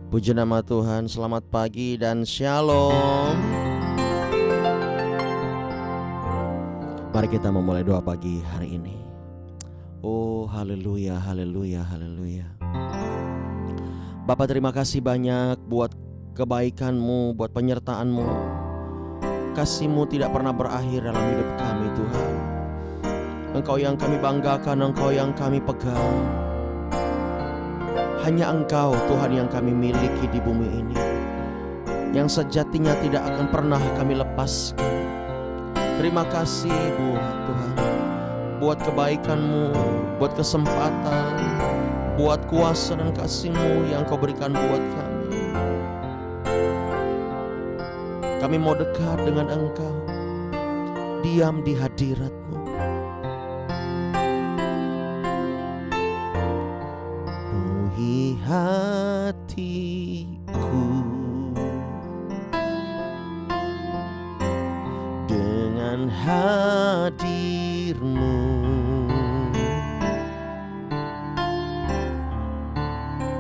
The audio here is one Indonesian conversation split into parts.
Puji nama Tuhan, selamat pagi dan shalom. Mari kita memulai doa pagi hari ini. Oh haleluya, haleluya, haleluya. Bapa, terima kasih banyak buat kebaikan-Mu, buat penyertaan-Mu. Kasih-Mu tidak pernah berakhir dalam hidup kami Tuhan. Engkau yang kami banggakan, Engkau yang kami pegang. Hanya Engkau Tuhan yang kami miliki di bumi ini, yang sejatinya tidak akan pernah kami lepaskan. Terima kasih buat Tuhan, buat kebaikan-Mu, buat kesempatan, buat kuasa dan kasih-Mu yang Kau berikan buat kami. Kami mau dekat dengan Engkau, diam di hadirat-Mu. Penuhi hatiku dengan hadir-Mu.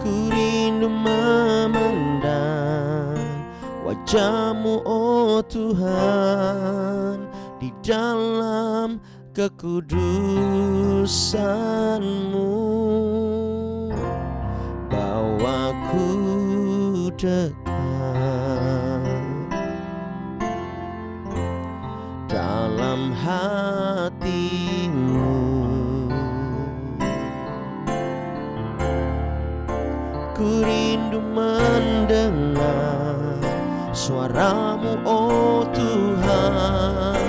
Ku rindu memandang wajah-Mu, oh Tuhan, di dalam kekudusan-Mu. Bawaku dekat dalam hati-Mu. Ku rindu mendengar suara-Mu, oh Tuhan,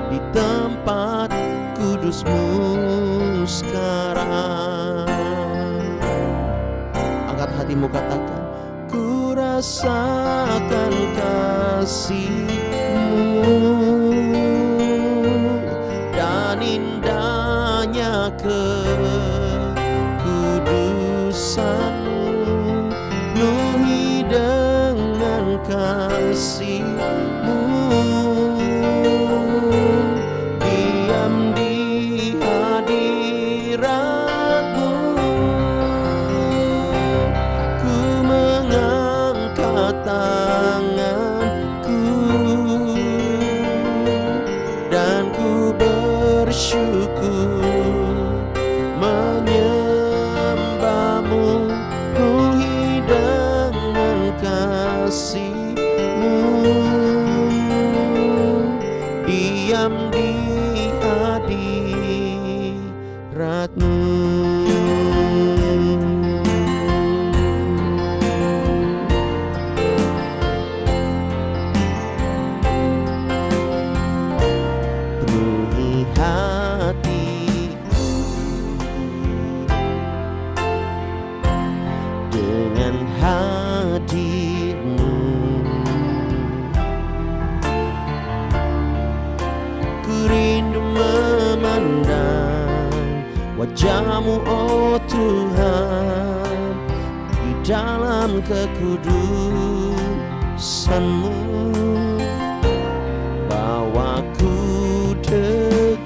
di tempat kudus-Mu sekarang. Angkat hatimu, katakan, ku rasakan kasih-Mu dan indahnya kekudusan-Mu. Penuhi dengan kasih-Mu, diam di hadirat-Mu. Ku mengangkat tanganku dan ku bersyukur menyembah-Mu. Penuhi dengan kasih-Mu, diam di hadirat-Mu. Penuhi hatiku dengan hadir-Mu. Ku rindu memandang wajah-Mu, oh Tuhan, di dalam kekudusan-Mu. Bawaku dekat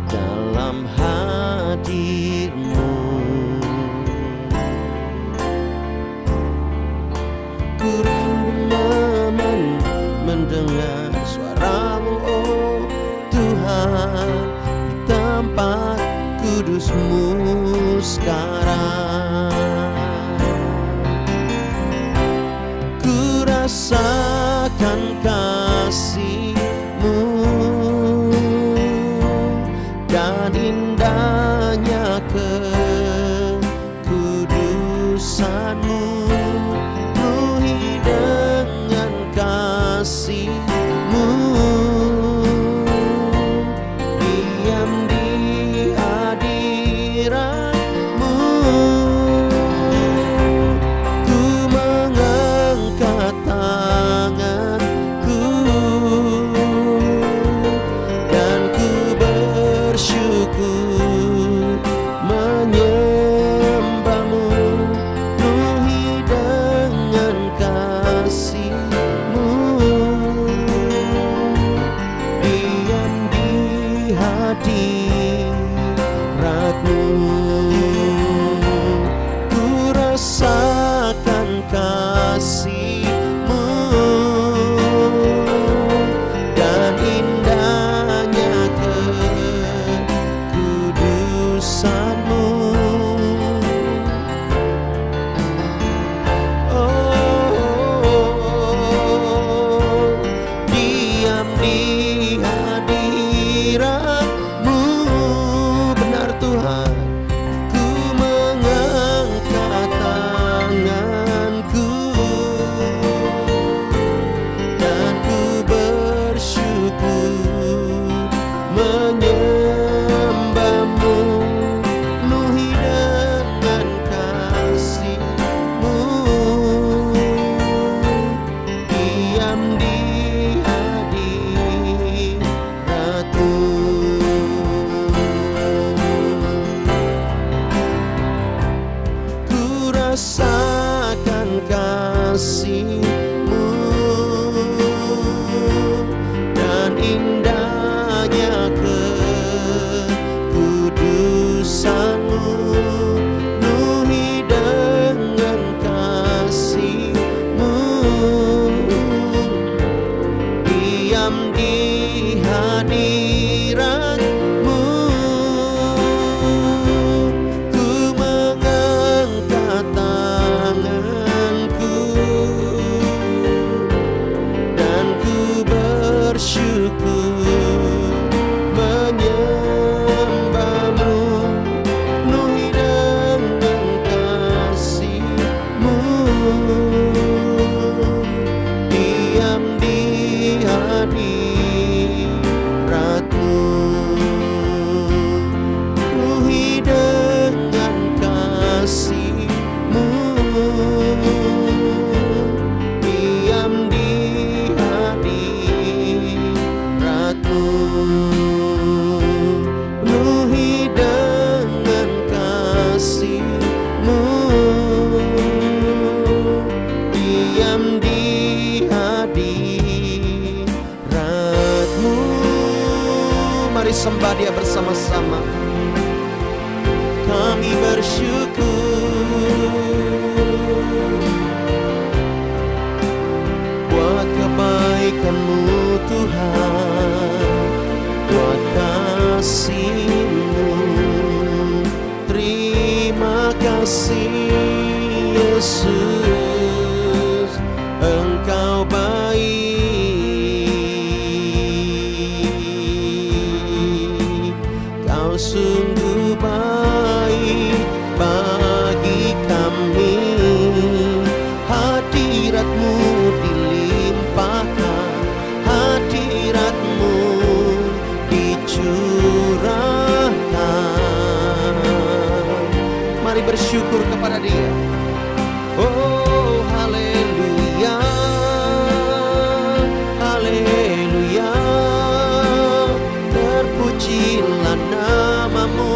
dalam hadir-Mu. Ku rindu mendengar suara-Mu, oh Tuhan, di tempat kudus-Mu sekarang. diam di hadirat-Mu. Ku mengangkat tanganku dan ku bersyukur menyembah-Mu, penuhi dengan kasih-Mu. Diam di hadirat-Mu, penuhi dengan kasih-Mu. Diam di hadirat-Mu, penuhi dengan kasih-Mu. Diam di hadirat-Mu. Mari sembah Dia bersama-sama. Kami bersyukur buat kebaikan-Mu Tuhan, buat kasih-Mu. Terima kasih Yesus, Engkau baik. Kau sungguh baik bagi kami. Hadirat-Mu dilimpahkan, hadirat-Mu dicurahkan. Mari bersyukur kepada Dia. Oh, haleluya, haleluya. Terpujilah nama-Mu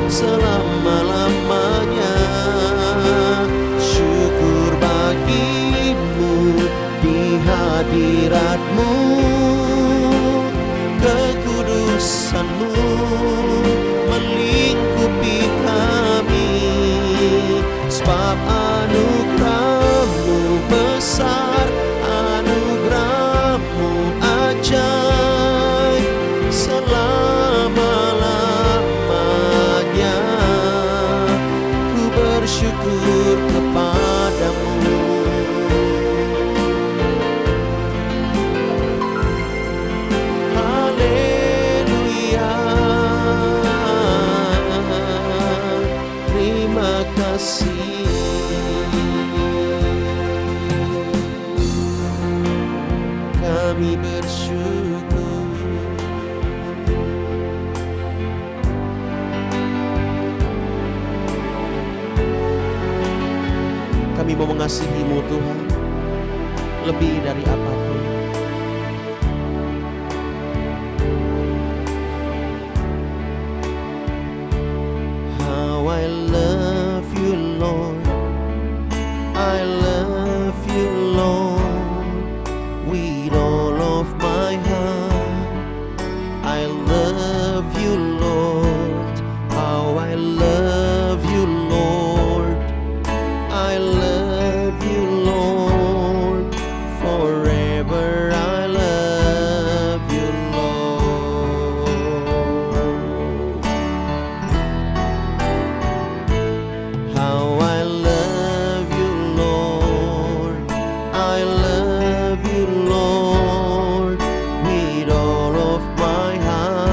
selama-lamanya. Syukur bagi-Mu di hadirat-Mu. Kekudusan-Mu melingkupi kami, sebab anugerah-Mu besar, anugerah-Mu ajaib selama-lamanya. Ku bersyukur kepada-Mu. Haleluya, terima kasih. Kami bersyukur. Kami mau mengasihi-Mu Tuhan lebih dari apapun. How I love You Lord, I love You Lord, with all of my heart. I love You Lord, how I love You Lord, I love You Lord, forever I love You Lord. How I love You Lord, I love You Lord, with all of my heart.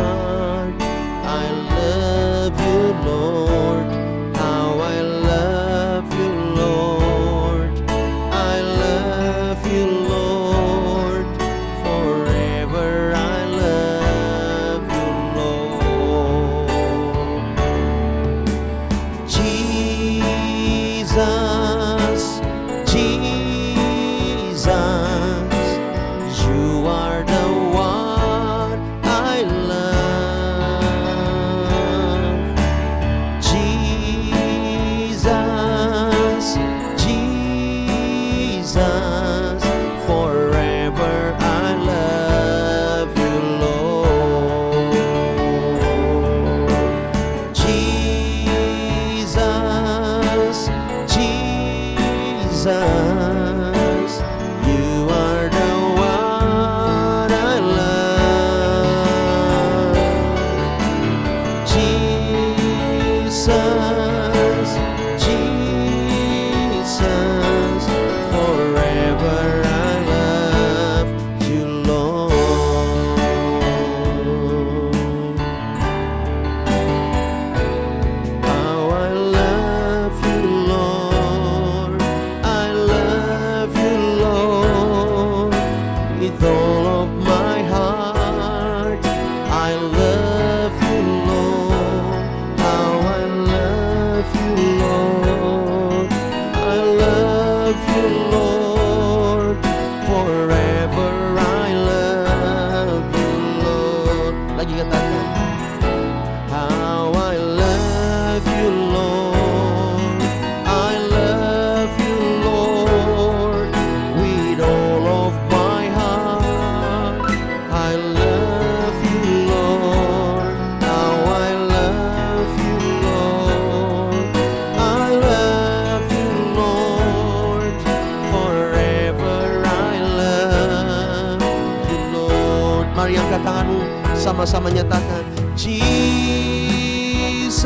Mari angkat tanganmu, sama-sama nyatakan, Jesus,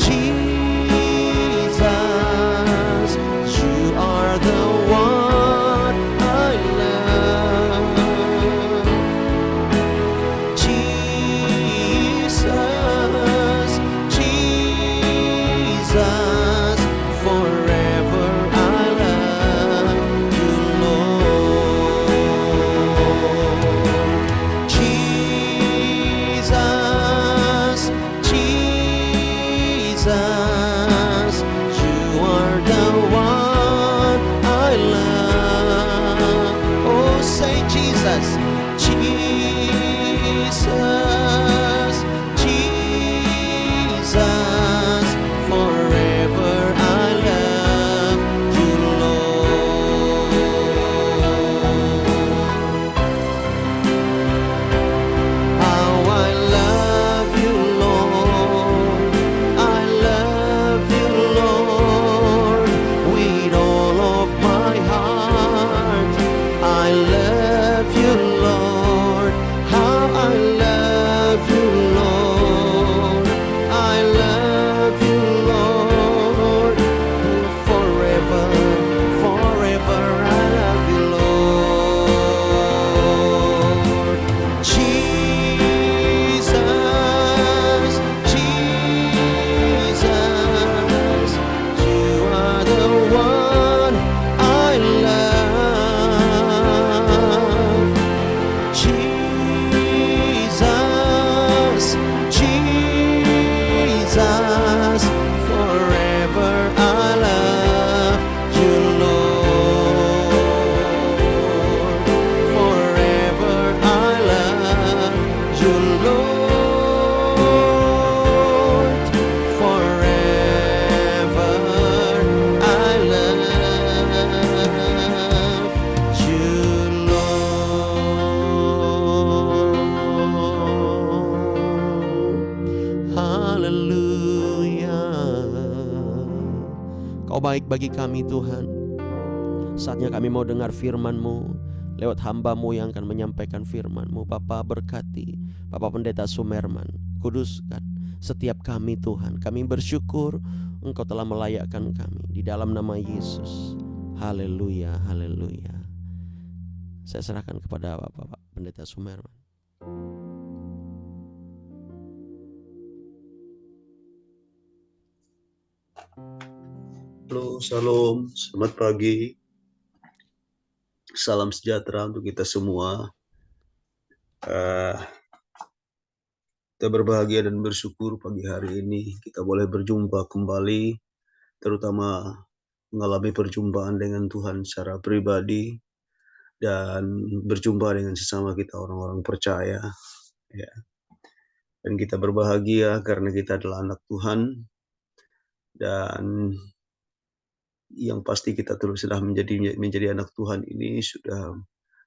Jesus, you are the one I love. Jesus, Jesus, forever I love you, Lord. Jesus, Jesus, you are the one I love. Oh, say Jesus, Jesus, Jesus, forever I love you, Lord. How I love you, Lord. I love you, Lord, with all of my heart. I love you, Lord. How I love you, Lord. I love you, Lord. Forever, forever I love you, Lord. Jesus, Jesus, you are the one I love. Jesus, Jesus, forever I love you, Lord. Forever I love you, Lord. Forever I love you, Lord. Haleluya. Kau baik bagi kami, Tuhan. Saatnya kami mau dengar firman-Mu lewat hamba-Mu yang akan menyampaikan firman-Mu. Bapa, berkati Bapak Pendeta Sumerman, kuduskan setiap kami, Tuhan. Kami bersyukur Engkau telah melayakkan kami di dalam nama Yesus. Haleluya, haleluya. Saya serahkan kepada Bapak Pendeta Sumerman. Halo, shalom, selamat pagi. Salam sejahtera untuk kita semua. Kita berbahagia dan bersyukur pagi hari ini kita boleh berjumpa kembali, terutama mengalami perjumpaan dengan Tuhan secara pribadi dan berjumpa dengan sesama kita orang-orang percaya. Ya. Dan kita berbahagia karena kita adalah anak Tuhan, dan yang pasti kita terus sudah menjadi anak Tuhan ini sudah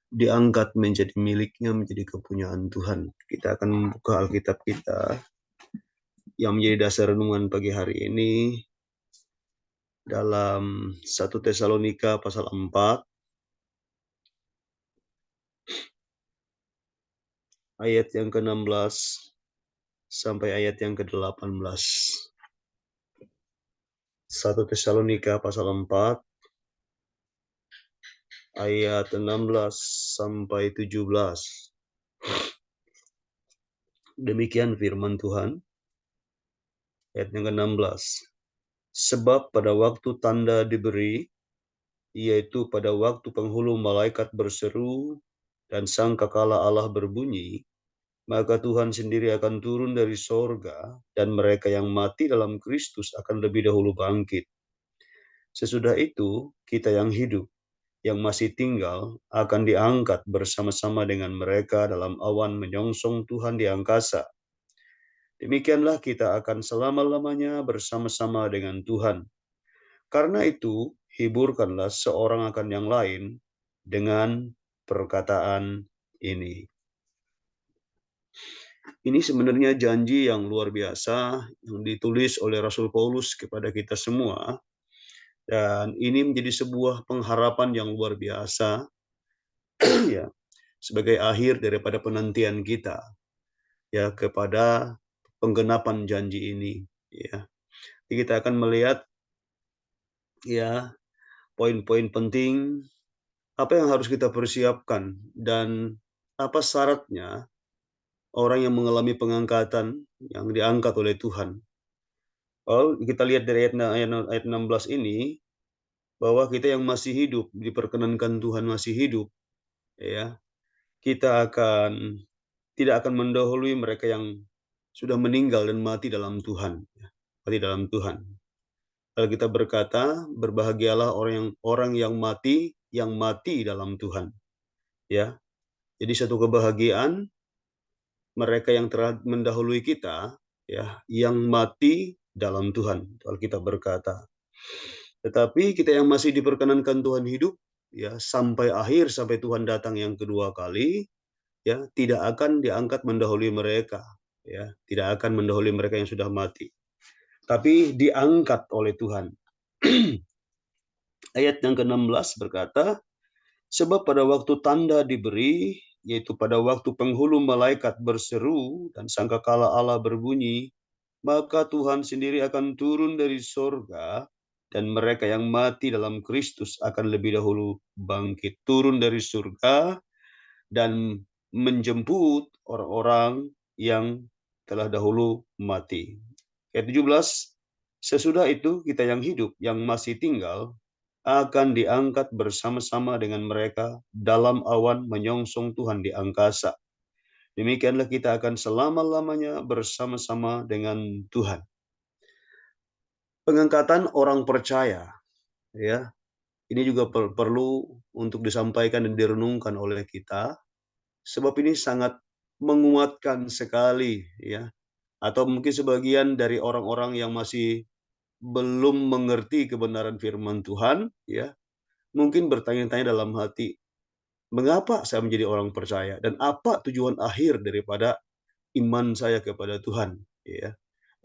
diangkat menjadi miliknya, menjadi kepunyaan Tuhan. Kita akan membuka Alkitab kita yang menjadi dasar renungan pagi hari ini dalam 1 Tesalonika pasal 4 ayat yang ke-16 sampai ayat yang ke-18. 1 Tesalonika pasal 4 ayat 16 sampai 17. Demikian firman Tuhan. Ayat yang ke-16. Sebab pada waktu tanda diberi, yaitu pada waktu penghulu malaikat berseru dan sangkakala Allah berbunyi, maka Tuhan sendiri akan turun dari sorga, dan mereka yang mati dalam Kristus akan lebih dahulu bangkit. Sesudah itu, kita yang hidup, yang masih tinggal, akan diangkat bersama-sama dengan mereka dalam awan menyongsong Tuhan di angkasa. Demikianlah kita akan selama-lamanya bersama-sama dengan Tuhan. Karena itu, hiburkanlah seorang akan yang lain dengan perkataan ini. Ini sebenarnya janji yang luar biasa yang ditulis oleh Rasul Paulus kepada kita semua. Dan ini menjadi sebuah pengharapan yang luar biasa. Ya, sebagai akhir daripada penantian kita ya kepada penggenapan janji ini ya. Jadi kita akan melihat ya poin-poin penting apa yang harus kita persiapkan dan apa syaratnya orang yang mengalami pengangkatan yang diangkat oleh Tuhan. Oh, kita lihat dari ayat 16 ini bahwa kita yang masih hidup diperkenankan Tuhan masih hidup ya. Kita tidak akan mendahului mereka yang sudah meninggal dan mati dalam Tuhan, ya. Mati dalam Tuhan. Kalau kita berkata, berbahagialah orang yang mati dalam Tuhan. Ya. Jadi satu kebahagiaan mereka yang telah mendahului kita ya, yang mati dalam Tuhan. Kalau kita berkata. Tetapi kita yang masih diperkenankan Tuhan hidup ya sampai akhir, sampai Tuhan datang yang kedua kali, ya tidak akan diangkat mendahului mereka, ya tidak akan mendahului mereka yang sudah mati, tapi diangkat oleh Tuhan. Ayat yang ke-16 berkata, sebab pada waktu tanda diberi, yaitu pada waktu penghulu malaikat berseru dan sangkakala Allah berbunyi, maka Tuhan sendiri akan turun dari sorga, dan mereka yang mati dalam Kristus akan lebih dahulu bangkit, turun dari surga dan menjemput orang-orang yang telah dahulu mati. Ayat 17, sesudah itu kita yang hidup, yang masih tinggal, akan diangkat bersama-sama dengan mereka dalam awan menyongsong Tuhan di angkasa. Demikianlah kita akan selama-lamanya bersama-sama dengan Tuhan. Pengangkatan orang percaya, ya, ini juga perlu untuk disampaikan dan direnungkan oleh kita, sebab ini sangat menguatkan sekali, ya. Atau mungkin sebagian dari orang-orang yang masih belum mengerti kebenaran firman Tuhan, ya, mungkin bertanya-tanya dalam hati, mengapa saya menjadi orang percaya dan apa tujuan akhir daripada iman saya kepada Tuhan, ya.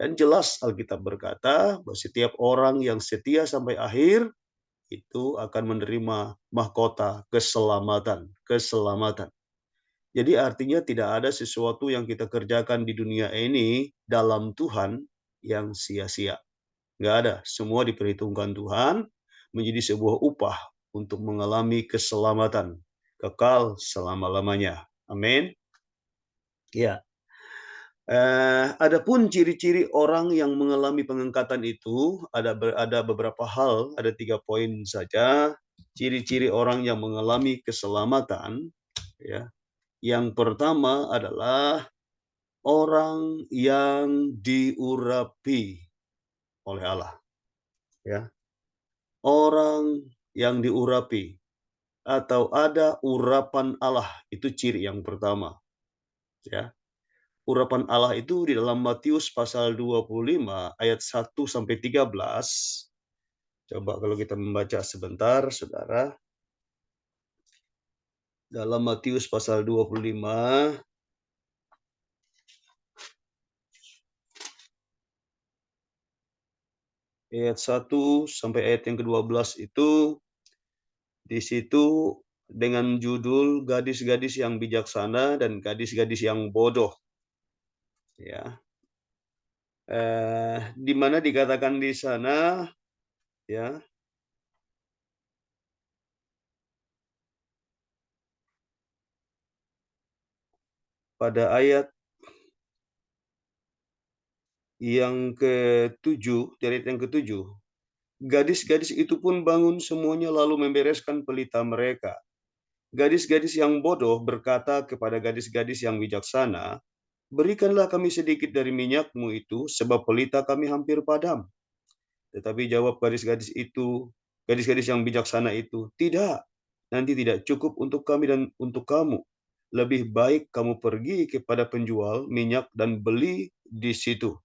Dan jelas Alkitab berkata bahwa setiap orang yang setia sampai akhir itu akan menerima mahkota keselamatan, keselamatan. Jadi artinya tidak ada sesuatu yang kita kerjakan di dunia ini dalam Tuhan yang sia-sia. Nggak ada, semua diperhitungkan Tuhan menjadi sebuah upah untuk mengalami keselamatan kekal selama-lamanya. Amin. Ya. Adapun ciri-ciri orang yang mengalami pengangkatan itu ada beberapa hal, ada 3 poin saja. Ciri-ciri orang yang mengalami keselamatan, ya. Yang pertama adalah orang yang diurapi oleh Allah, ya. Orang yang diurapi atau ada urapan Allah, itu ciri yang pertama, ya. Urapan Allah itu di dalam Matius pasal 25 ayat 1 sampai 13. Coba kalau kita membaca sebentar, Saudara. Dalam Matius pasal 25 ayat 1 sampai ayat yang ke-12 itu di situ dengan judul gadis-gadis yang bijaksana dan gadis-gadis yang bodoh. Ya. Di mana dikatakan di sana ya, pada ayat yang ke-7, dari ayat yang ke-7, gadis-gadis itu pun bangun semuanya lalu membereskan pelita mereka. Gadis-gadis yang bodoh berkata kepada gadis-gadis yang bijaksana, berikanlah kami sedikit dari minyakmu itu, sebab pelita kami hampir padam. Tetapi jawab gadis-gadis yang bijaksana itu, tidak, nanti tidak cukup untuk kami dan untuk kamu. Lebih baik kamu pergi kepada penjual minyak dan beli di situ.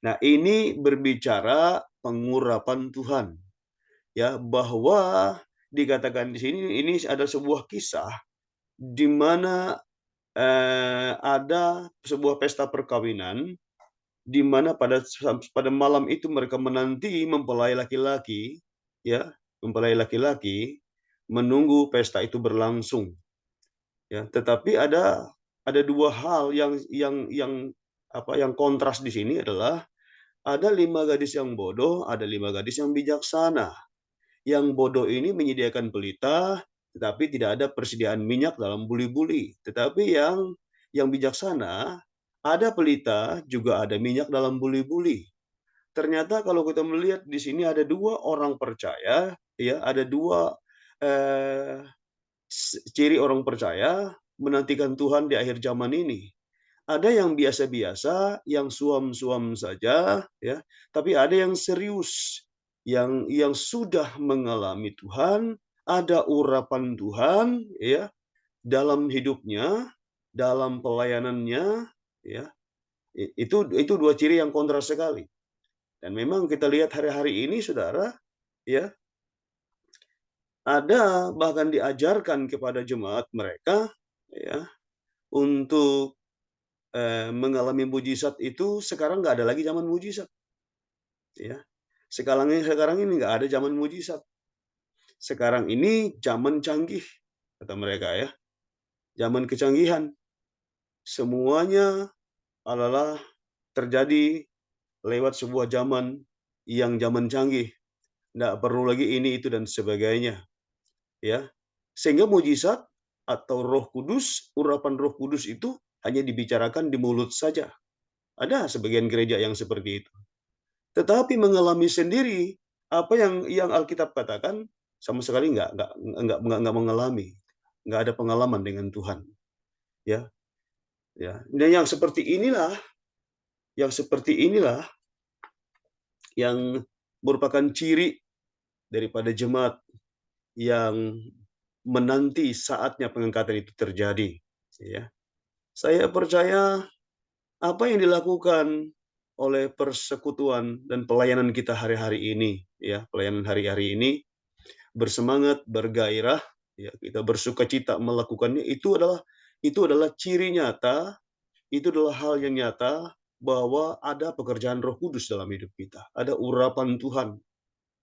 Nah, ini berbicara pengurapan Tuhan. Ya, bahwa dikatakan di sini ini ada sebuah kisah di mana ada sebuah pesta perkawinan di mana pada malam itu mereka menanti mempelai laki-laki, ya, mempelai laki-laki menunggu pesta itu berlangsung. ya. Tetapi ada dua hal yang kontras di sini adalah ada 5 gadis yang bodoh, ada 5 gadis yang bijaksana. Yang bodoh ini menyediakan pelita, tetapi tidak ada persediaan minyak dalam buli-buli. Tetapi yang bijaksana, ada pelita, juga ada minyak dalam buli-buli. Ternyata kalau kita melihat di sini ada 2 orang percaya, ya, ada 2 eh, ciri orang percaya menantikan Tuhan di akhir zaman ini. Ada yang biasa-biasa, yang suam-suam saja, ya, tapi ada yang serius, yang sudah mengalami Tuhan, ada urapan Tuhan, ya, dalam hidupnya, dalam pelayanannya, ya. Itu 2 ciri yang kontras sekali. Dan memang kita lihat hari-hari ini, Saudara, ya, ada bahkan diajarkan kepada jemaat mereka, ya, untuk mengalami mujizat itu sekarang nggak ada lagi zaman mujizat, ya. Sekarang ini nggak ada zaman mujizat. Sekarang ini zaman canggih, kata mereka ya. Zaman kecanggihan. Semuanya adalah terjadi lewat sebuah zaman yang zaman canggih. Nggak perlu lagi ini, itu, dan sebagainya. Ya. Sehingga mujizat atau Roh Kudus, urapan Roh Kudus itu hanya dibicarakan di mulut saja. Ada sebagian gereja yang seperti itu. Tetapi mengalami sendiri apa yang Alkitab katakan sama sekali nggak mengalami, nggak ada pengalaman dengan Tuhan, ya, ya. Dan yang seperti inilah yang merupakan ciri daripada jemaat yang menanti saatnya pengangkatan itu terjadi, ya. Saya percaya apa yang dilakukan oleh persekutuan dan pelayanan kita hari-hari ini, ya, pelayanan hari-hari ini, bersemangat, bergairah, ya, kita bersukacita melakukannya, itu adalah ciri nyata, itu adalah hal yang nyata bahwa ada pekerjaan Roh Kudus dalam hidup kita. Ada urapan Tuhan,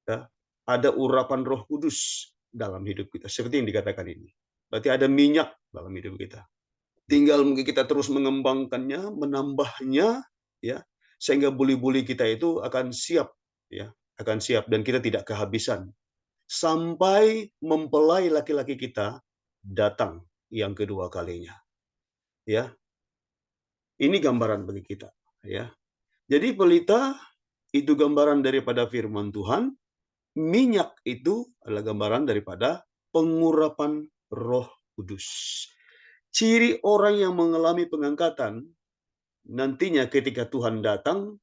ya. Ada urapan Roh Kudus dalam hidup kita, seperti yang dikatakan ini. Berarti ada minyak dalam hidup kita. Tinggal mungkin kita terus mengembangkannya, menambahnya, ya, sehingga buli-buli kita itu akan siap, ya, akan siap, dan kita tidak kehabisan sampai mempelai laki-laki kita datang yang kedua kalinya, ya. Ini gambaran bagi kita, ya. Jadi pelita itu gambaran daripada firman Tuhan, minyak itu adalah gambaran daripada pengurapan Roh Kudus. Ciri orang yang mengalami pengangkatan nantinya ketika Tuhan datang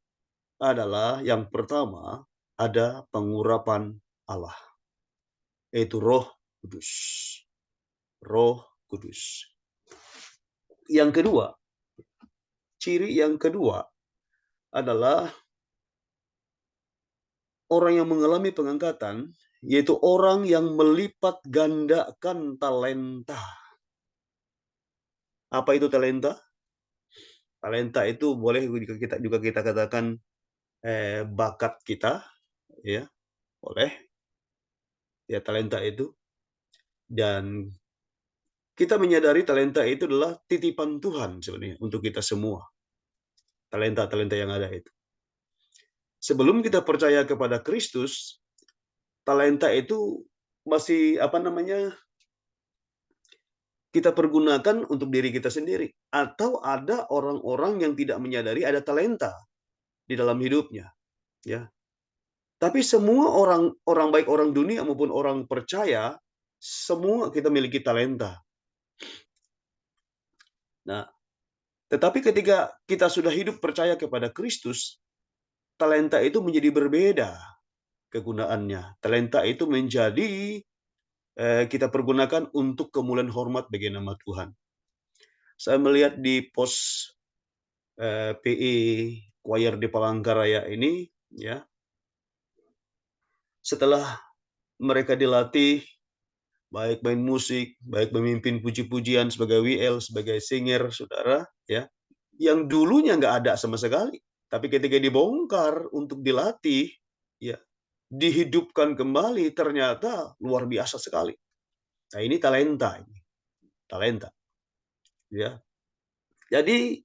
adalah yang pertama, ada pengurapan Allah, yaitu Roh Kudus. Roh Kudus. Yang kedua, ciri yang kedua adalah orang yang mengalami pengangkatan, yaitu orang yang melipat gandakan talenta. Apa itu talenta? Talenta itu boleh juga kita katakan bakat kita, ya, boleh, ya, talenta itu. Dan kita menyadari talenta itu adalah titipan Tuhan sebenarnya untuk kita semua. Talenta-talenta yang ada itu. Sebelum kita percaya kepada Kristus, talenta itu masih kita pergunakan untuk diri kita sendiri, atau ada orang-orang yang tidak menyadari ada talenta di dalam hidupnya, ya. Tapi semua orang baik orang dunia maupun orang percaya, semua kita miliki talenta. Nah, tetapi ketika kita sudah hidup percaya kepada Kristus, talenta itu menjadi berbeda kegunaannya. Talenta itu menjadi kita pergunakan untuk kemuliaan hormat bagi nama Tuhan. Saya melihat di pos PI Choir di Palangkaraya ini, ya, setelah mereka dilatih, baik main musik, baik memimpin puji-pujian sebagai WL, sebagai singer, saudara, ya, yang dulunya nggak ada sama sekali, tapi ketika dibongkar untuk dilatih, ya, dihidupkan kembali, ternyata luar biasa sekali. Nah, ini talenta, talenta. Ya. Jadi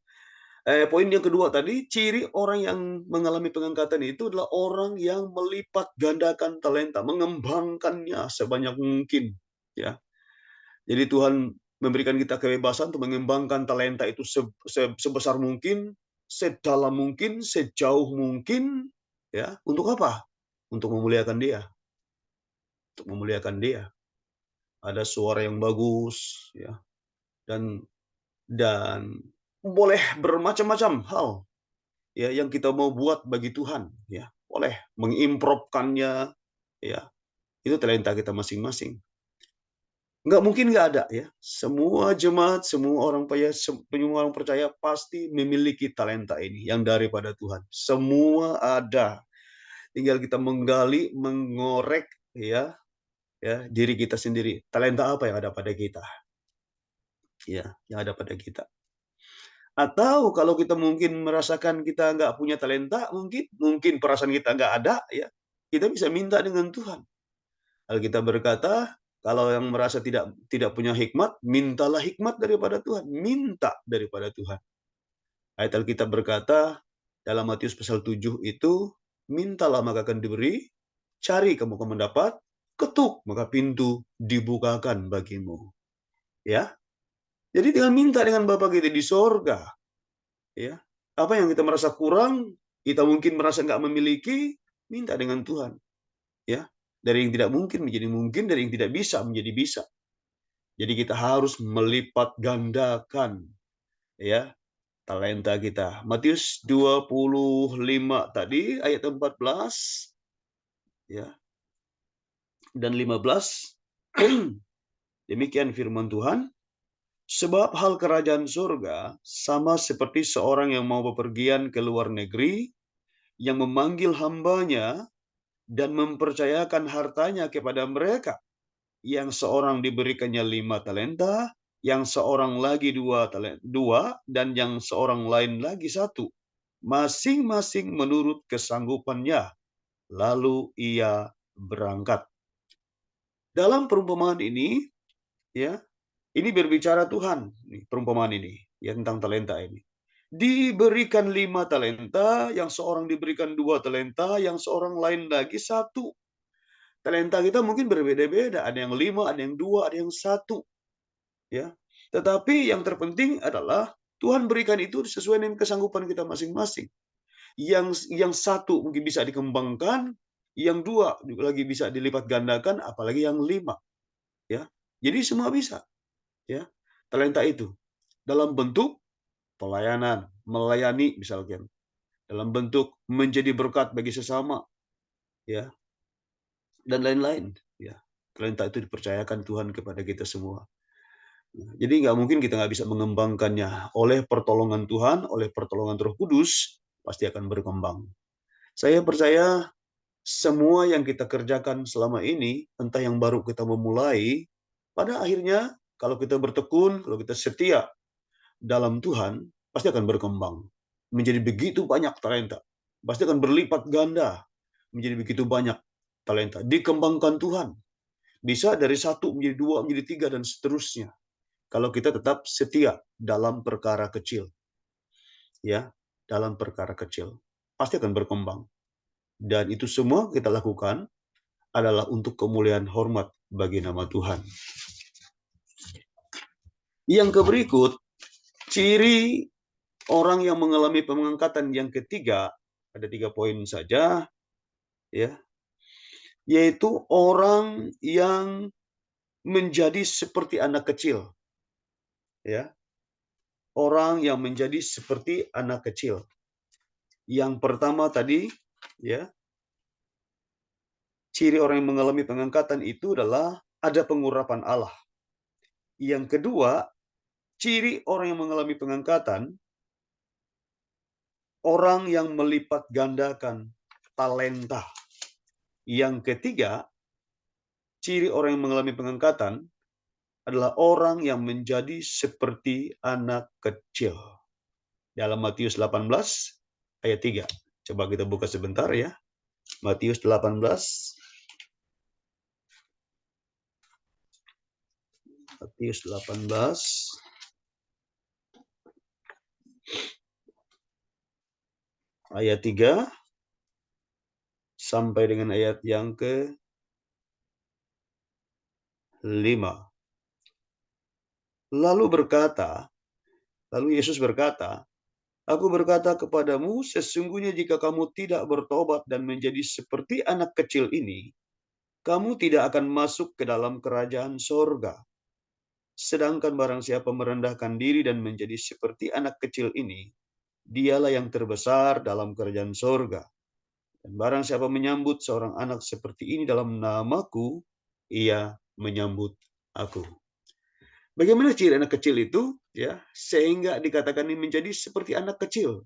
poin yang kedua tadi, ciri orang yang mengalami pengangkatan itu adalah orang yang melipat gandakan talenta, mengembangkannya sebanyak mungkin, ya. Jadi Tuhan memberikan kita kebebasan untuk mengembangkan talenta itu sebesar mungkin, sedalam mungkin, sejauh mungkin, ya. Untuk apa? Untuk memuliakan Dia, untuk memuliakan Dia. Ada suara yang bagus, ya, dan boleh bermacam-macam hal, ya, yang kita mau buat bagi Tuhan, ya. Boleh mengimprovkannya, ya. Itu talenta kita masing-masing. Nggak mungkin nggak ada, ya. Semua jemaat, semua orang percaya pasti memiliki talenta ini yang daripada Tuhan. Semua ada. Tinggal kita menggali, mengorek, ya, diri kita sendiri. Talenta apa yang ada pada kita? Ya, yang ada pada kita. Atau kalau kita mungkin merasakan kita nggak punya talenta, mungkin perasaan kita nggak ada, ya, kita bisa minta dengan Tuhan. Alkitab berkata, kalau yang merasa tidak punya hikmat, mintalah hikmat daripada Tuhan. Minta daripada Tuhan. Ayat Alkitab berkata, dalam Matius pasal 7 itu, mintalah maka akan diberi, cari kamu akan mendapat, ketuk maka pintu dibukakan bagimu. Ya, jadi tinggal minta dengan Bapa kita di sorga. Ya, apa yang kita merasa kurang, kita mungkin merasa nggak memiliki, minta dengan Tuhan. Ya, dari yang tidak mungkin menjadi mungkin, dari yang tidak bisa menjadi bisa. Jadi kita harus melipat gandakan, ya, talenta kita. Matius 25 tadi ayat 14, ya, dan 15. Demikian firman Tuhan. Sebab hal kerajaan surga sama seperti seorang yang mau bepergian ke luar negeri, yang memanggil hambanya dan mempercayakan hartanya kepada mereka. Yang seorang diberikannya 5 talenta, yang seorang lagi 2 dan yang seorang lain lagi 1. Masing-masing menurut kesanggupannya. Lalu ia berangkat. Dalam perumpamaan ini, ya, ini berbicara Tuhan, perumpamaan ini, ya, tentang talenta ini. Diberikan 5 talenta, yang seorang diberikan 2 talenta, yang seorang lain lagi 1. Talenta kita mungkin berbeda-beda, ada yang 5, ada yang 2, ada yang 1. Ya. Tetapi yang terpenting adalah Tuhan berikan itu sesuai dengan kesanggupan kita masing-masing. Yang 1 mungkin bisa dikembangkan, yang 2 juga lagi bisa dilipat gandakan, apalagi yang 5. Ya. Jadi semua bisa, ya. Talenta itu dalam bentuk pelayanan, melayani misalkan, dalam bentuk menjadi berkat bagi sesama, ya, dan lain-lain, ya. Talenta itu dipercayakan Tuhan kepada kita semua. Jadi nggak mungkin kita nggak bisa mengembangkannya. Oleh pertolongan Tuhan, oleh pertolongan Roh Kudus, pasti akan berkembang. Saya percaya semua yang kita kerjakan selama ini, entah yang baru kita memulai, pada akhirnya kalau kita bertekun, kalau kita setia dalam Tuhan, pasti akan berkembang. Menjadi begitu banyak talenta. Pasti akan berlipat ganda. Menjadi begitu banyak talenta. Dikembangkan Tuhan. Bisa dari 1 menjadi 2, menjadi 3, dan seterusnya. Kalau kita tetap setia dalam perkara kecil. Ya, dalam perkara kecil. Pasti akan berkembang. Dan itu semua kita lakukan adalah untuk kemuliaan hormat bagi nama Tuhan. Yang berikut, ciri orang yang mengalami pengangkatan yang ketiga, ada 3 poin saja, ya, yaitu orang yang menjadi seperti anak kecil. Ya, orang yang menjadi seperti anak kecil. Yang pertama tadi, ya, ciri orang yang mengalami pengangkatan itu adalah ada pengurapan Allah. Yang kedua, ciri orang yang mengalami pengangkatan, orang yang melipat gandakan talenta. Yang ketiga, ciri orang yang mengalami pengangkatan adalah orang yang menjadi seperti anak kecil. Dalam Matius 18 ayat 3. Coba kita buka sebentar, ya. Matius 18. Matius 18 ayat 3 sampai dengan ayat yang ke-5. Lalu Yesus berkata, Aku berkata kepadamu, sesungguhnya jika kamu tidak bertobat dan menjadi seperti anak kecil ini, kamu tidak akan masuk ke dalam kerajaan sorga. Sedangkan barang siapa merendahkan diri dan menjadi seperti anak kecil ini, dialah yang terbesar dalam kerajaan sorga. Dan barang siapa menyambut seorang anak seperti ini dalam namaku, ia menyambut aku. Bagaimana ciri anak kecil itu? Ya, sehingga dikatakan ini menjadi seperti anak kecil.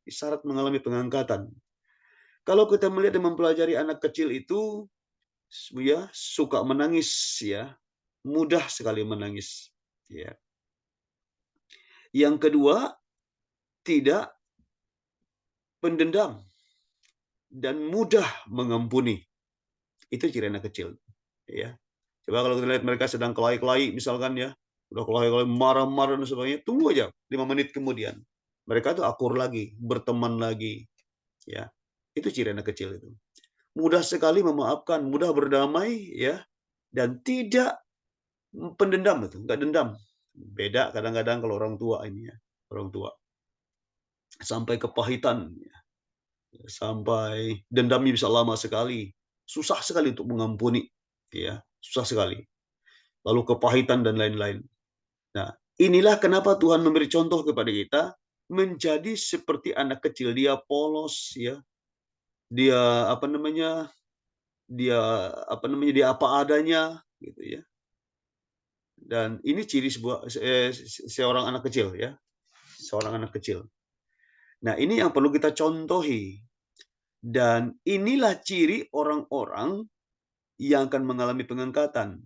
Syarat mengalami pengangkatan. Kalau kita melihat dan mempelajari anak kecil itu, ya suka menangis, ya mudah sekali menangis. Ya. Yang kedua, tidak pendendam dan mudah mengampuni. Itu ciri anak kecil. Ya. Coba kalau kita lihat mereka sedang kelahi-kelahi, misalkan ya, udah kelahi-kelahi, marah-marah dan sebagainya, tunggu aja 5 menit kemudian. Mereka tuh akur lagi, berteman lagi. Ya. Itu ciri anak kecil itu. Mudah sekali memaafkan, mudah berdamai, ya, dan tidak pendendam itu, nggak dendam. Beda kadang-kadang kalau orang tua ini ya, orang tua sampai kepahitan, ya, sampai dendamnya bisa lama sekali, susah sekali untuk mengampuni, ya, susah sekali. Lalu kepahitan dan lain-lain. Nah, inilah kenapa Tuhan memberi contoh kepada kita menjadi seperti anak kecil. Dia polos, ya, dia apa namanya, dia apa adanya, gitu ya. Dan ini ciri seorang anak kecil, ya, seorang anak kecil. Nah, ini yang perlu kita contohi. Dan inilah ciri orang-orang yang akan mengalami pengangkatan.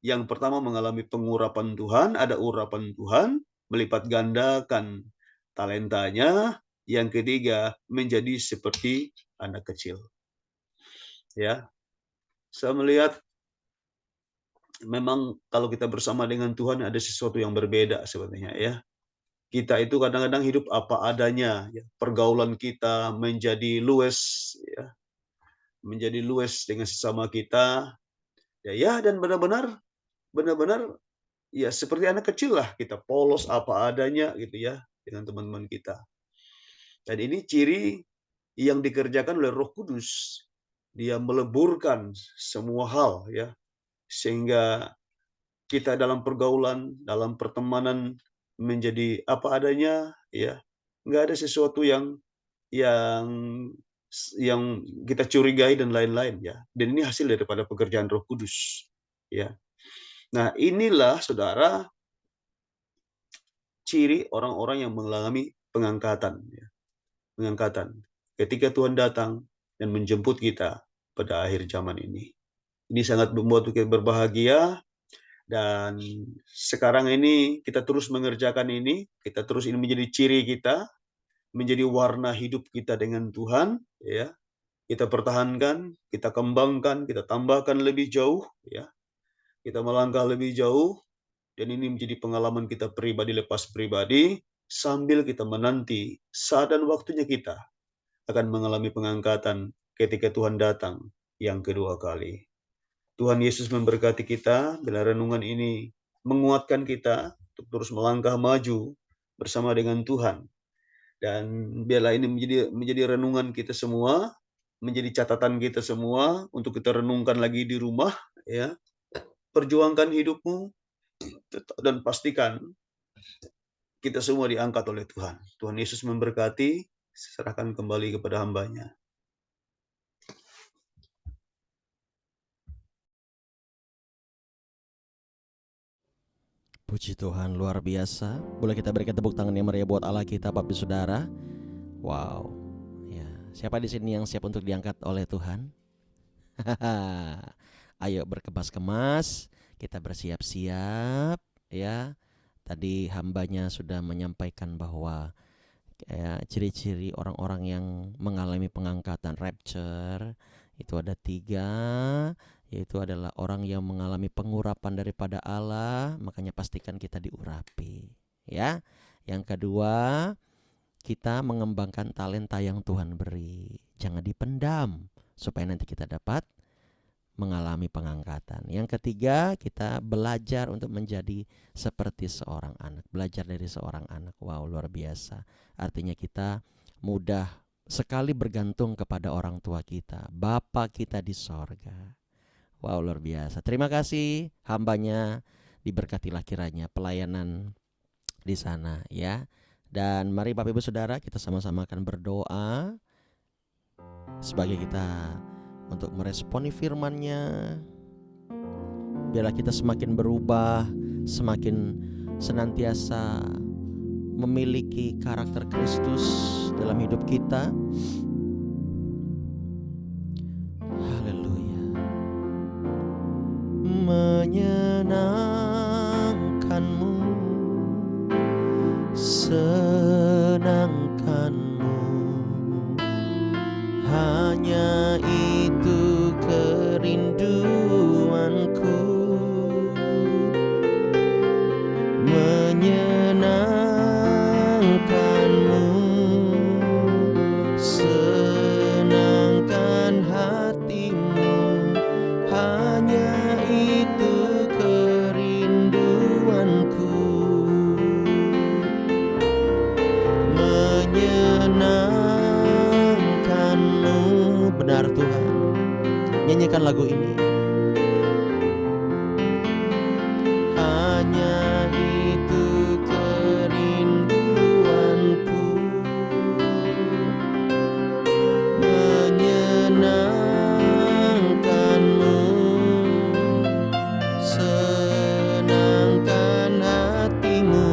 Yang pertama mengalami pengurapan Tuhan, ada urapan Tuhan, melipat gandakan talentanya. Yang ketiga, menjadi seperti anak kecil. Ya, saya melihat memang kalau kita bersama dengan Tuhan ada sesuatu yang berbeda sebenarnya, ya. Kita itu kadang-kadang hidup apa adanya, ya. Pergaulan kita menjadi luwes, ya, menjadi luwes dengan sesama kita, ya, dan benar-benar ya seperti anak kecil lah, kita polos apa adanya gitu ya dengan teman-teman kita. Dan ini ciri yang dikerjakan oleh Roh Kudus. Dia meleburkan semua hal, ya, sehingga kita dalam pergaulan, dalam pertemanan menjadi apa adanya, ya. Nggak ada sesuatu yang yang kita curigai dan lain-lain, ya. Dan ini hasil daripada pekerjaan Roh Kudus, ya. Nah, inilah Saudara ciri orang-orang yang mengalami pengangkatan, ya. Pengangkatan. Ketika Tuhan datang dan menjemput kita pada akhir zaman ini. Ini sangat membuat kita berbahagia. Dan sekarang ini kita terus mengerjakan ini, kita terus ini menjadi ciri kita, menjadi warna hidup kita dengan Tuhan, ya. Kita pertahankan, kita kembangkan, kita tambahkan lebih jauh, ya. Kita melangkah lebih jauh, dan ini menjadi pengalaman kita pribadi lepas pribadi, sambil kita menanti saat dan waktunya kita akan mengalami pengangkatan ketika Tuhan datang yang kedua kali. Tuhan Yesus memberkati kita, bila renungan ini menguatkan kita untuk terus melangkah maju bersama dengan Tuhan. Dan biarlah ini menjadi renungan kita semua, menjadi catatan kita semua untuk kita renungkan lagi di rumah, ya. Perjuangkan hidupmu dan pastikan kita semua diangkat oleh Tuhan. Tuhan Yesus memberkati, serahkan kembali kepada hamba-Nya. Puji Tuhan, luar biasa. Boleh kita berikan tepuk tangan yang meriah buat Allah kita, Bapak Ibu Saudara. Wow. Ya, siapa di sini yang siap untuk diangkat oleh Tuhan? Ayo berkemas-kemas, kita bersiap-siap, ya. Tadi hambanya sudah menyampaikan bahwa ya, ciri-ciri orang-orang yang mengalami pengangkatan rapture itu ada 3, yaitu adalah orang yang mengalami pengurapan daripada Allah, makanya pastikan kita diurapi, ya. Yang kedua, kita mengembangkan talenta yang Tuhan beri. Jangan dipendam supaya nanti kita dapat mengalami pengangkatan. Yang ketiga, kita belajar untuk menjadi seperti seorang anak. Belajar dari seorang anak. Wow, luar biasa. Artinya kita mudah sekali bergantung kepada orang tua kita, Bapa kita di sorga. Wow, luar biasa. Terima kasih hambanya, diberkatilah kiranya pelayanan di sana ya. Dan mari Bapak Ibu Saudara, kita sama-sama akan berdoa sebagai kita untuk meresponi firman-Nya. Biarlah kita semakin berubah, semakin senantiasa memiliki karakter Kristus dalam hidup kita. Haleluya. Menyenangkanmu, senangkanmu, hanya itu kerinduanku. Menyenangkanmu, senangkan hatimu, hanya itu kerinduanku. Menyenangkanmu. Benar Tuhan. Nyanyikan lagu ini. Hanya itu kerinduanku. Menyenangkanmu, senangkan hatimu,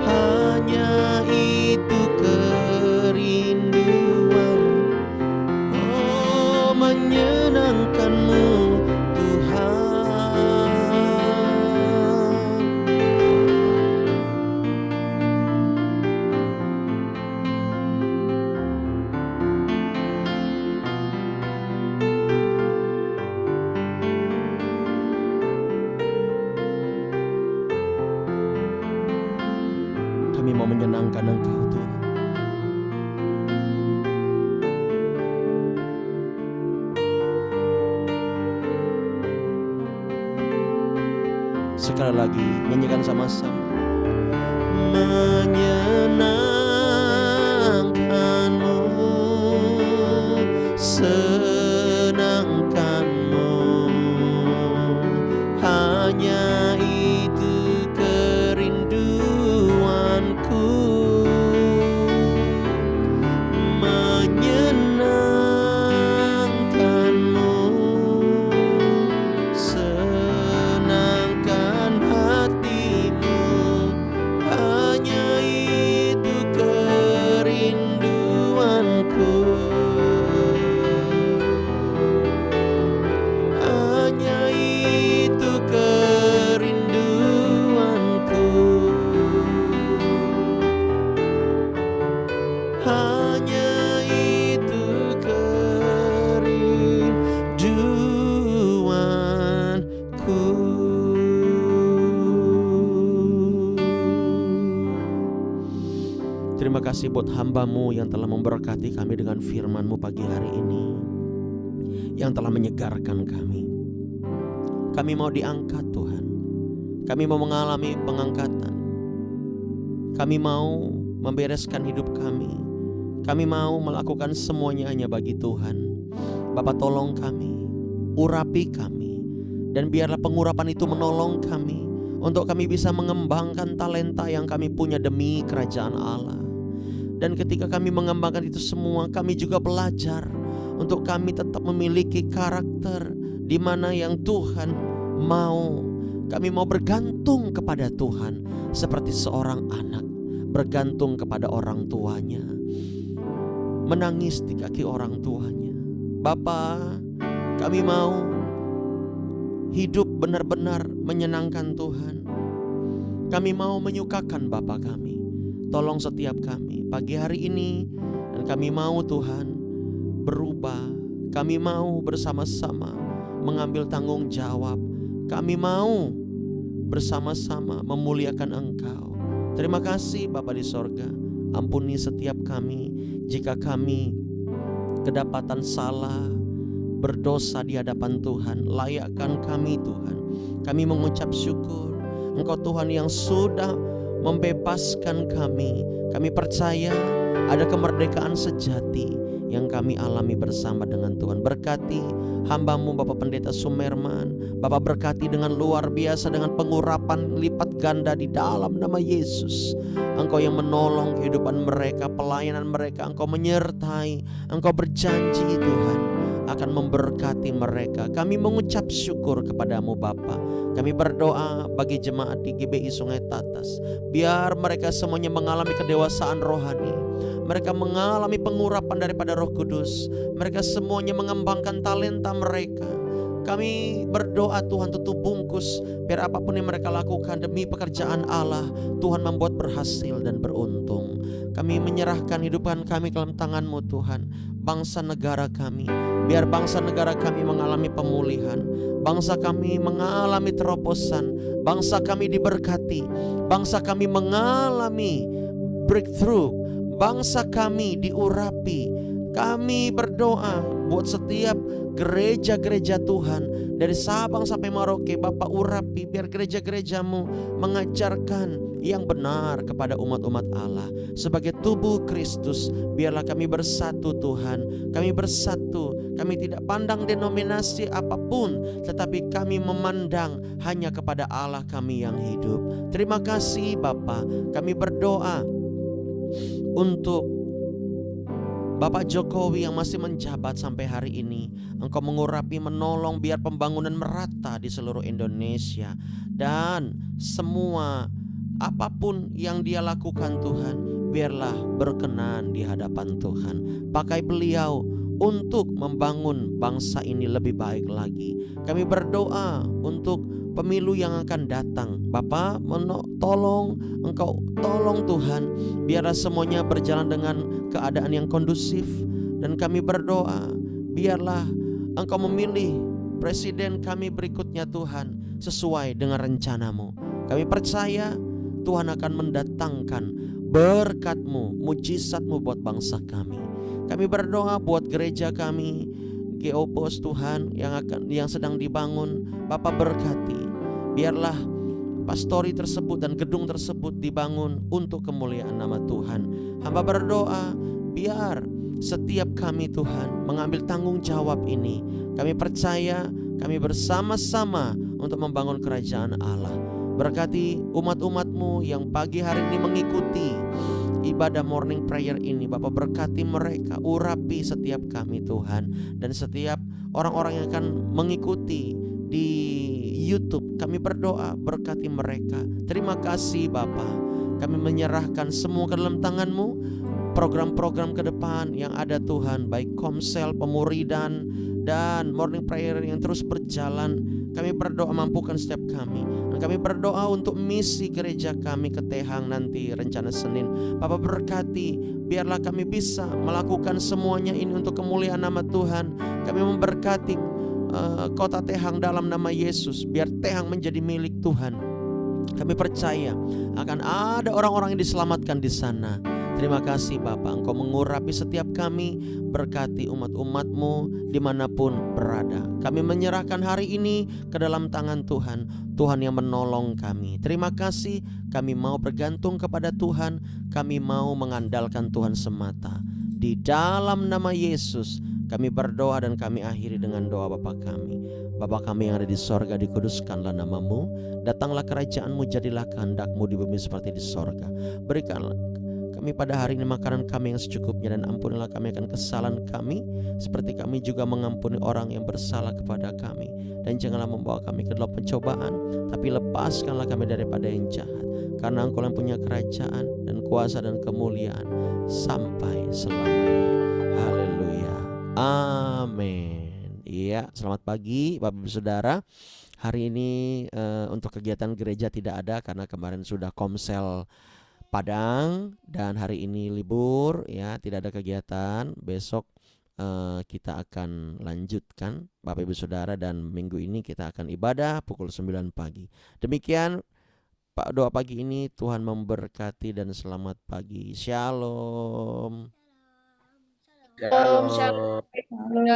hanya itu kerinduan. Oh, menyenangkanmu Tuhan. Kami mau menyenangkan Engkau Tuhan. Sekali lagi nyanyikan sama-sama. Menyenangkanmu, senangkanmu, hanya itu kerinduanku. Menyenangkanmu, senangkan hatimu, hanya itu kerinduanku. Hanya itu kerinduanku. Hanya itu kerinduanku. Terima kasih buat hamba-Mu yang telah memberkati kami dengan firman-Mu pagi hari ini, yang telah menyegarkan kami. Kami mau diangkat Tuhan. Kami mau mengalami pengangkatan. Kami mau membereskan hidup kami. Kami mau melakukan semuanya hanya bagi Tuhan. Bapa, tolong kami, urapi kami, dan biarlah pengurapan itu menolong kami untuk kami bisa mengembangkan talenta yang kami punya demi kerajaan Allah. Dan ketika kami mengembangkan itu semua, kami juga belajar untuk kami tetap memiliki karakter di mana yang Tuhan mau. Kami mau bergantung kepada Tuhan seperti seorang anak bergantung kepada orang tuanya, menangis di kaki orang tuanya. Bapa, kami mau hidup benar-benar menyenangkan Tuhan. Kami mau menyukakan Bapa kami. Tolong setiap kami pagi hari ini, dan kami mau Tuhan berubah. Kami mau bersama-sama mengambil tanggung jawab. Kami mau bersama-sama memuliakan Engkau. Terima kasih Bapa di sorga. Ampuni setiap kami jika kami kedapatan salah, berdosa di hadapan Tuhan. Layakkan kami Tuhan. Kami mengucap syukur Engkau Tuhan yang sudah membebaskan kami. Kami percaya ada kemerdekaan sejati yang kami alami bersama dengan Tuhan. Berkati hamba-Mu Bapak Pendeta Sumerman. Bapak berkati dengan luar biasa, dengan pengurapan lipat ganda di dalam nama Yesus. Engkau yang menolong kehidupan mereka, pelayanan mereka. Engkau menyertai, Engkau berjanji Tuhan akan memberkati mereka. Kami mengucap syukur kepadamu Bapa. Kami berdoa bagi jemaat di GBI Sungai Tatas, biar mereka semuanya mengalami kedewasaan rohani. Mereka mengalami pengurapan daripada Roh Kudus. Mereka semuanya mengembangkan talenta mereka. Kami berdoa Tuhan, tutup bungkus biar apapun yang mereka lakukan demi pekerjaan Allah, Tuhan membuat berhasil dan beruntung. Kami menyerahkan hidupan kami ke dalam tangan-Mu Tuhan. Bangsa negara kami, biar bangsa negara kami mengalami pemulihan. Bangsa kami mengalami terobosan. Bangsa kami diberkati. Bangsa kami mengalami breakthrough. Bangsa kami diurapi. Kami berdoa buat setiap gereja-gereja Tuhan dari Sabang sampai Merauke. Bapak urapi biar gereja-gereja-Mu mengajarkan yang benar kepada umat-umat Allah. Sebagai tubuh Kristus, biarlah kami bersatu Tuhan. Kami bersatu. Kami tidak pandang denominasi apapun, tetapi kami memandang hanya kepada Allah kami yang hidup. Terima kasih Bapa. Kami berdoa untuk Bapak Jokowi yang masih menjabat sampai hari ini. Engkau mengurapi, menolong biar pembangunan merata di seluruh Indonesia. Dan semua apapun yang dia lakukan Tuhan, biarlah berkenan di hadapan Tuhan. Pakai beliau untuk membangun bangsa ini lebih baik lagi. Kami berdoa untuk pemilu yang akan datang. Bapak tolong, Engkau tolong Tuhan, biarlah semuanya berjalan dengan keadaan yang kondusif. Dan kami berdoa, biarlah Engkau memilih presiden kami berikutnya Tuhan, sesuai dengan rencana-Mu. Kami percaya Tuhan akan mendatangkan berkat-Mu, mujizat-Mu buat bangsa kami. Kami berdoa buat gereja kami, Geobos Tuhan yang sedang dibangun. Bapak berkati, biarlah pastori tersebut dan gedung tersebut dibangun untuk kemuliaan nama Tuhan. Hamba berdoa biar setiap kami Tuhan mengambil tanggung jawab ini. Kami percaya kami bersama-sama untuk membangun kerajaan Allah. Berkati umat-umat-Mu yang pagi hari ini mengikuti ibadah morning prayer ini. Bapak berkati mereka, urapi setiap kami Tuhan. Dan setiap orang-orang yang akan mengikuti di YouTube, kami berdoa berkati mereka. Terima kasih Bapa. Kami menyerahkan semua ke dalam tangan-Mu. Program-program ke depan yang ada Tuhan, baik Komsel, Pemuridan, dan morning prayer yang terus berjalan. Kami berdoa mampukan setiap kami. Dan kami berdoa untuk misi gereja kami ke Tehang nanti rencana Senin. Bapak berkati, biarlah kami bisa melakukan semuanya ini untuk kemuliaan nama Tuhan. Kami memberkati kota Tehang dalam nama Yesus. Biar Tehang menjadi milik Tuhan. Kami percaya akan ada orang-orang yang diselamatkan di sana. Terima kasih Bapak, Engkau mengurapi setiap kami, berkati umat-umat-Mu dimanapun berada. Kami menyerahkan hari ini ke dalam tangan Tuhan, Tuhan yang menolong kami. Terima kasih, kami mau bergantung kepada Tuhan, kami mau mengandalkan Tuhan semata. Di dalam nama Yesus, kami berdoa dan kami akhiri dengan doa Bapa kami. Bapa kami yang ada di sorga, dikuduskanlah nama-Mu. Datanglah kerajaan-Mu, jadilah kehendak-Mu di bumi seperti di sorga. Berikanlah kami pada hari ini makanan kami yang secukupnya, dan ampunilah kami akan kesalahan kami, seperti kami juga mengampuni orang yang bersalah kepada kami. Dan janganlah membawa kami ke dalam pencobaan, tapi lepaskanlah kami daripada yang jahat. Karena Engkau yang punya kerajaan dan kuasa dan kemuliaan sampai selamanya. Haleluya. Amin. Iya, selamat pagi Bapak Ibu Saudara. Hari ini untuk kegiatan gereja tidak ada karena kemarin sudah Komsel Padang, dan hari ini libur ya, tidak ada kegiatan. Besok kita akan lanjutkan Bapak Ibu Saudara, dan minggu ini kita akan ibadah pukul 9 pagi. Demikian doa pagi ini. Tuhan memberkati dan selamat pagi. Shalom. Shalom. Halo,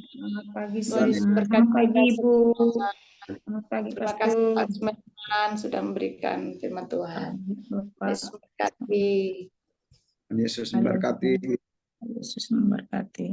Selamat pagi Tuhan Yesus semua. berkati Selamat pagi kita Ibu. semua. Selamat pagi Terima kasih Pastor. Pak Sumentan sudah memberikan firman Tuhan. Bapak. Yesus berkati. Yesus memberkati. Yesus memberkati.